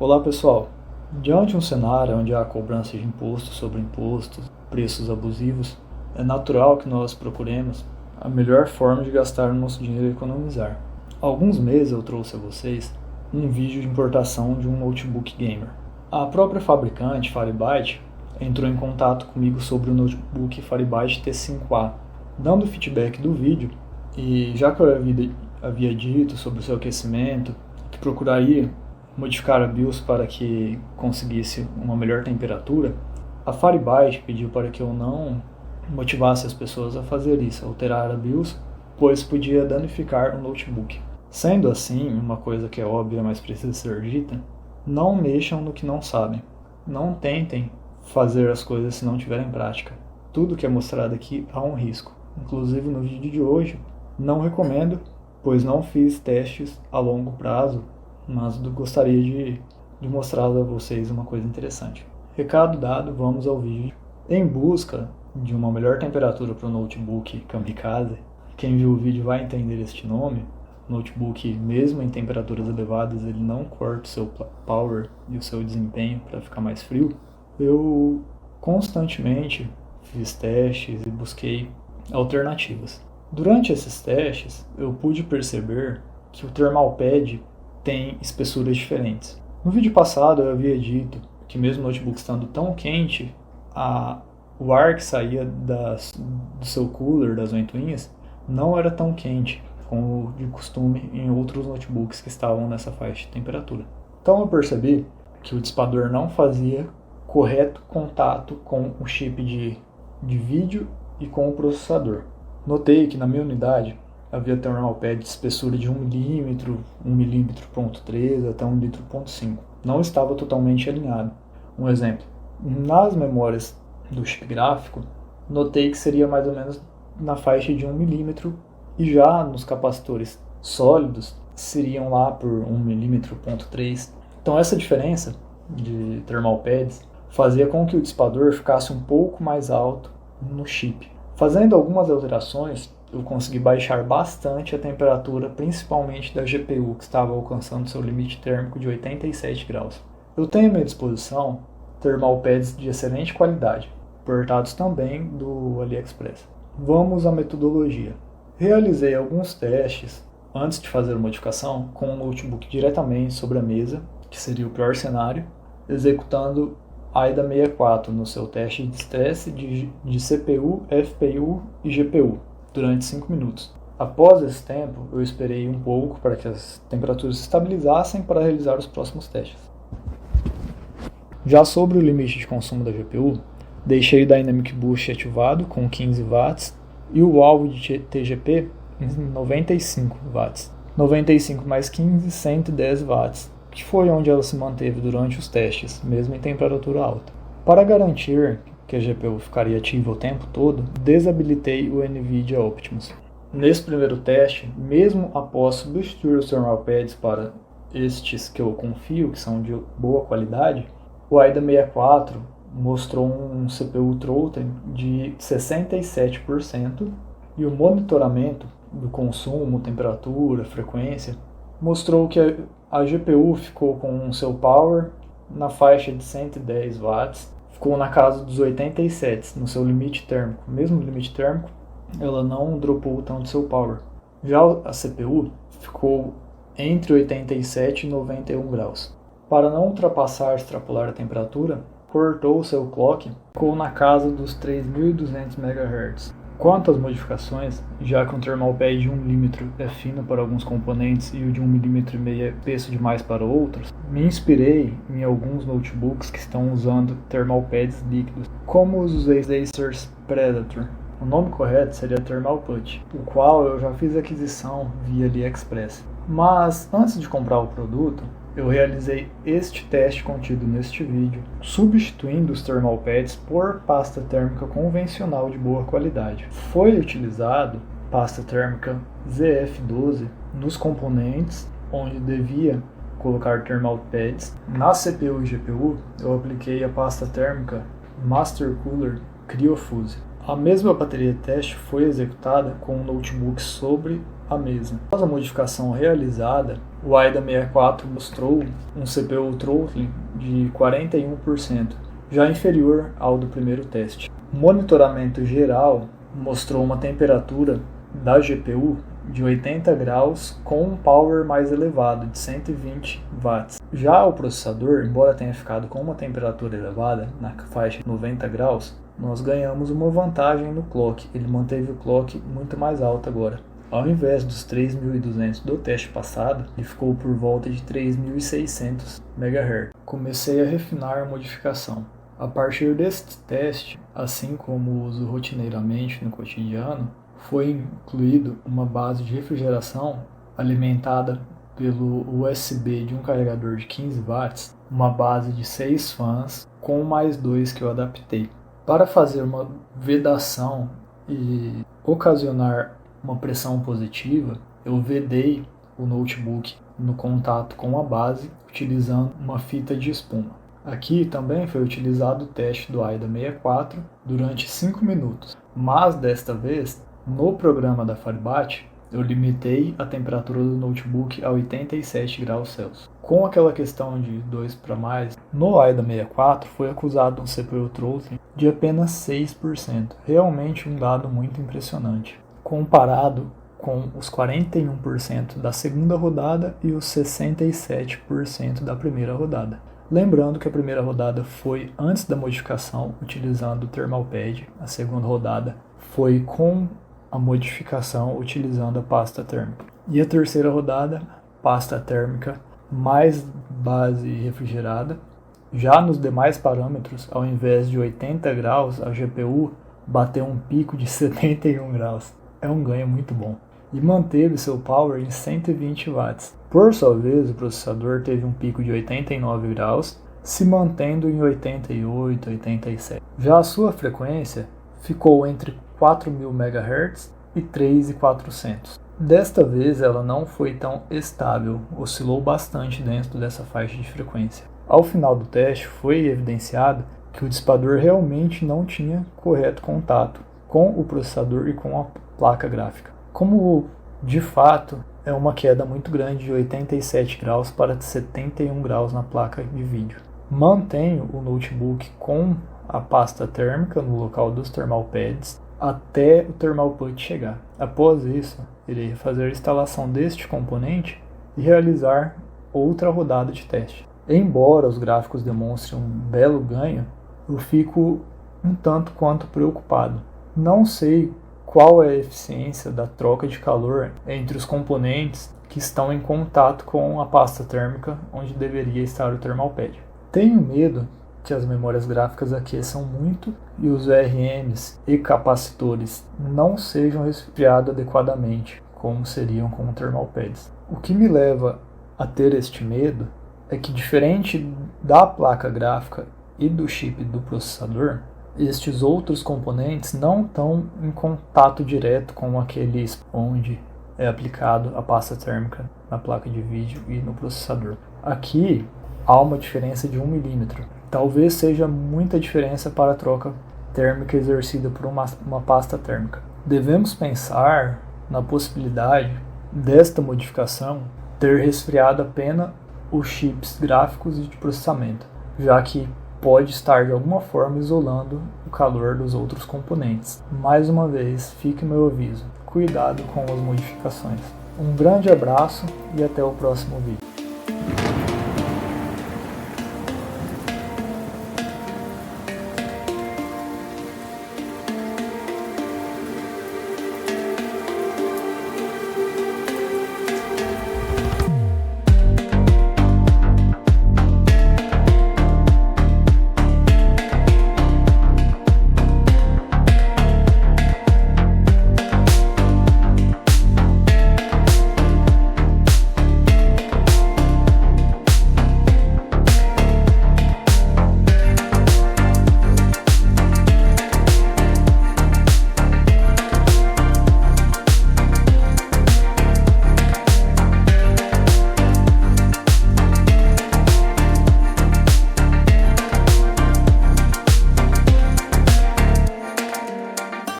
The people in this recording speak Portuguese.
Olá pessoal, diante de um cenário onde há cobrança de impostos sobre impostos, preços abusivos, é natural que nós procuremos a melhor forma de gastar o nosso dinheiro e economizar. Há alguns meses eu trouxe a vocês um vídeo de importação de um notebook gamer. A própria fabricante, Faribyte, entrou em contato comigo sobre o notebook Faribyte T5A, dando feedback do vídeo, e já que eu havia dito sobre o seu aquecimento, que procuraria modificar a BIOS para que conseguisse uma melhor temperatura, a Faribyte pediu para que eu não motivasse as pessoas a fazer isso, alterar a BIOS, pois podia danificar o notebook. Sendo assim, uma coisa que é óbvia, mas precisa ser dita, não mexam no que não sabem. Não tentem fazer as coisas se não tiverem prática. Tudo que é mostrado aqui há um risco. Inclusive no vídeo de hoje, não recomendo, pois não fiz testes a longo prazo, mas gostaria de mostrar a vocês uma coisa interessante. Recado dado, vamos ao vídeo. Em busca de uma melhor temperatura para o notebook Kamikaze, quem viu o vídeo vai entender este nome. O notebook, mesmo em temperaturas elevadas, ele não corta o seu power e o seu desempenho para ficar mais frio. Eu constantemente fiz testes e busquei alternativas. Durante esses testes, eu pude perceber que o thermal pad tem espessuras diferentes. No vídeo passado eu havia dito que mesmo o notebook estando tão quente, o ar que saía do seu cooler, das ventoinhas, não era tão quente como de costume em outros notebooks que estavam nessa faixa de temperatura. Então eu percebi que o dissipador não fazia correto contato com o chip de vídeo e com o processador. Notei que na minha unidade havia thermal pad de espessura de 1 mm, 1 mm.3 até 1 mm.5. Não estava totalmente alinhado. Um exemplo, nas memórias do chip gráfico, notei que seria mais ou menos na faixa de 1 mm, e já nos capacitores sólidos seriam lá por 1 mm.3. Então essa diferença de thermal pads fazia com que o dissipador ficasse um pouco mais alto no chip. Fazendo algumas alterações, eu consegui baixar bastante a temperatura, principalmente da GPU, que estava alcançando seu limite térmico de 87 graus. Eu tenho à minha disposição thermal pads de excelente qualidade, importados também do AliExpress. Vamos à metodologia. Realizei alguns testes antes de fazer a modificação com o notebook diretamente sobre a mesa, que seria o pior cenário, executando AIDA 64 no seu teste de estresse de CPU, FPU e GPU durante 5 minutos. Após esse tempo, eu esperei um pouco para que as temperaturas se estabilizassem para realizar os próximos testes. Já sobre o limite de consumo da GPU, deixei o Dynamic Boost ativado com 15 watts e o alvo de TGP em 95 watts. 95 mais 15, 110 watts, que foi onde ela se manteve durante os testes, mesmo em temperatura alta. Para garantir que a GPU ficaria ativa o tempo todo, desabilitei o NVIDIA Optimus. Nesse primeiro teste, mesmo após substituir os thermal pads para estes que eu confio, que são de boa qualidade, o AIDA 64 mostrou um CPU throttling de 67% e o monitoramento do consumo, temperatura, frequência, mostrou que a GPU ficou com seu power na faixa de 110 watts, ficou na casa dos 87 no seu limite térmico. Mesmo no limite térmico, ela não dropou tanto seu power. Já a CPU ficou entre 87 e 91 graus. Para não ultrapassar e extrapolar a temperatura, cortou o seu clock, ficou na casa dos 3.200 MHz. Quanto às modificações, já que um thermal pad de 1 mm é fino para alguns componentes e o de 1,5 mm é espesso demais para outros, me inspirei em alguns notebooks que estão usando thermal pads líquidos, como os Acer Predator. O nome correto seria Thermal Put, o qual eu já fiz aquisição via AliExpress. Mas antes de comprar o produto, eu realizei este teste contido neste vídeo, substituindo os thermal pads por pasta térmica convencional de boa qualidade. Foi utilizado pasta térmica ZF12 nos componentes onde devia colocar thermal pads. Na CPU e GPU, eu apliquei a pasta térmica Master Cooler CryoFuse. A mesma bateria de teste foi executada com um notebook sobre a mesma. Após a modificação realizada, o AIDA 64 mostrou um CPU throttling de 41%, já inferior ao do primeiro teste. O monitoramento geral mostrou uma temperatura da GPU de 80 graus com um power mais elevado, de 120 watts. Já o processador, embora tenha ficado com uma temperatura elevada, na faixa de 90 graus, nós ganhamos uma vantagem no clock. Ele manteve o clock muito mais alto agora. Ao invés dos 3.200 do teste passado, ele ficou por volta de 3.600 MHz. Comecei a refinar a modificação. A partir deste teste, assim como uso rotineiramente no cotidiano, foi incluído uma base de refrigeração alimentada pelo USB de um carregador de 15 watts, uma base de 6 fãs com mais 2 que eu adaptei. Para fazer uma vedação e ocasionar uma pressão positiva, eu vedei o notebook no contato com a base utilizando uma fita de espuma. Aqui também foi utilizado o teste do AIDA 64 durante 5 minutos, mas desta vez, no programa da Firebat, eu limitei a temperatura do notebook a 87 graus Celsius. Com aquela questão de 2 para mais, no AIDA 64 foi acusado um CPU throttling de apenas 6%, realmente um dado muito impressionante, comparado com os 41% da segunda rodada e os 67% da primeira rodada. Lembrando que a primeira rodada foi antes da modificação, utilizando o Thermal Pad, a segunda rodada foi com a modificação utilizando a pasta térmica. E a terceira rodada, pasta térmica mais base refrigerada. Já nos demais parâmetros, ao invés de 80 graus, a GPU bateu um pico de 71 graus. É um ganho muito bom. E manteve seu power em 120 watts. Por sua vez, o processador teve um pico de 89 graus, se mantendo em 88, 87. Já a sua frequência ficou entre 4.000 MHz e 3.400. Desta vez ela não foi tão estável, oscilou bastante dentro dessa faixa de frequência. Ao final do teste foi evidenciado que o dissipador realmente não tinha correto contato com o processador e com a placa gráfica. Como de fato é uma queda muito grande de 87 graus para 71 graus na placa de vídeo. Mantenho o notebook com a pasta térmica no local dos thermal pads até o thermal put chegar. Após isso, irei fazer a instalação deste componente e realizar outra rodada de teste. Embora os gráficos demonstrem um belo ganho, eu fico um tanto quanto preocupado. Não sei qual é a eficiência da troca de calor entre os componentes que estão em contato com a pasta térmica onde deveria estar o thermal pad. Tenho medo que as memórias gráficas aqueçam muito e os VRMs e capacitores não sejam resfriados adequadamente, como seriam com o thermal pads. O que me leva a ter este medo é que, diferente da placa gráfica e do chip do processador, estes outros componentes não estão em contato direto com aqueles onde é aplicado a pasta térmica na placa de vídeo e no processador. Aqui há uma diferença de 1 milímetro. Talvez seja muita diferença para a troca térmica exercida por uma pasta térmica. Devemos pensar na possibilidade desta modificação ter resfriado apenas os chips gráficos e de processamento, já que pode estar de alguma forma isolando o calor dos outros componentes. Mais uma vez, fique meu aviso, cuidado com as modificações. Um grande abraço e até o próximo vídeo.